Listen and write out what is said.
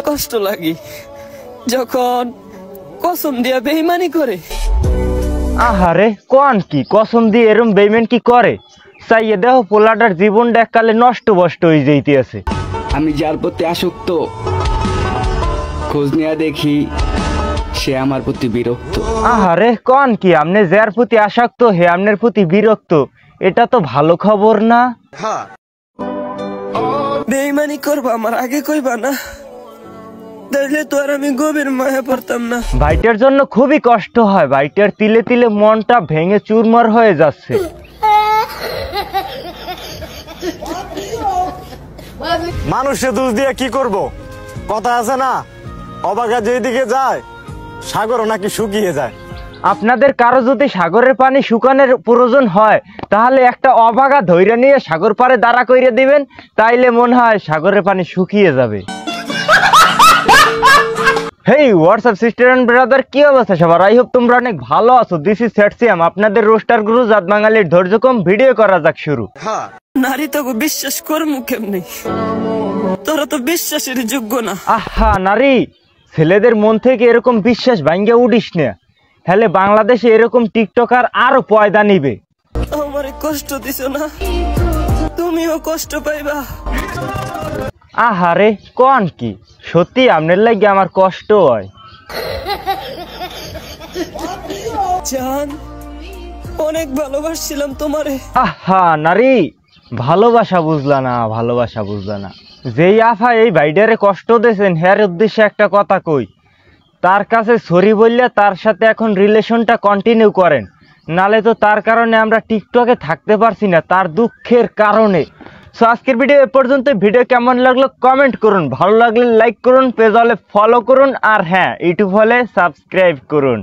কষ্ট লাগে যখন কসম দিয়া বেইমানি করে। আহারে কোন কি কসম দিয়ে এরম বেইমান কি করে? চাইয়ে দেখো পোলাটার জীবনটা এককালে নষ্ট বষ্ট হয়ে যাইতে আছে। আমি যার প্রতি আসক্ত খোঁজ নিয়ে দেখি সে আমার প্রতি বিরক্ত। আহারে কোন কি আপনি যার প্রতি আসক্ত হে আপনার প্রতি বিরক্ত, এটা তো ভালো খবর না। বেইমানি করবা আমার আগে কইবা না, তাইলে তো আর আমি গভীর মায়া পড়তাম না। ভাইটার জন্য খুবই কষ্ট হয়, ভাইটার তিলে তিলে মনটা ভেঙে চুরমার হয়ে যাচ্ছে। মানুষে দোষ দিয়ে কি করব? কথা আছে না, অবাগা যেদিকে যায় সাগরও নাকি শুকিয়ে যায়। আপনাদের কারো যদি সাগরের পানি শুকানোর প্রয়োজন হয় তাহলে একটা অবাগা ধৈর্য নিয়ে সাগর পারে দাঁড়া কইরে দিবেন, তাইলে মনে হয় সাগরের পানি শুকিয়ে যাবে। হেই হোয়াটসঅ্যাপ সিস্টার এন্ড ব্রাদার, কি অবস্থা সবার? আই হোপ তোমরা অনেক ভালো আছো। দিস ইজ সেটসিয়াম, আপনাদের রোস্টার গুরু, জাত বাঙালির ধৈর্য কম। ভিডিও করা যাক শুরু। নারী তোকে বিশ্বাস করমু কেমনি? তোরা তো বিশ্বাসের যোগ্য না। আহা নারী, ছেলেদের মন থেকে এরকম বিশ্বাস ভাঙ্গে উঠিস না, তাহলে বাংলাদেশে এরকম টিকটকার আরো পয়দা নিবে। আমারে কষ্ট দিছো না, তুমিও কষ্ট পাইবা। আহারে কোন কি সত্যি আপনার লাগে আমার কষ্ট হয়। জান, অনেক ভালোবাসছিলাম তোমারে। আহা নারী, ভালোবাসা বুঝলা না, ভালোবাসা বুঝলা না। যেই আফা এই ভাইডারে কষ্ট দিয়েছেন হ্যার উদ্দেশ্যে একটা কথা কই, তার কাছে সরি বললে তার সাথে এখন রিলেশনটা কন্টিনিউ করেন, নালে তো তার কারণে আমরা টিকটকে থাকতে পারছি না, তার দুঃখের কারণে। সো আজকের ভিডিও এ পর্যন্ত। ভিডিও কেমন লাগলো কমেন্ট করুন, ভালো লাগলে লাইক করুন, পেজ হলে ফলো করুন, আর হ্যাঁ ইউটিউব হলে সাবস্ক্রাইব করুন।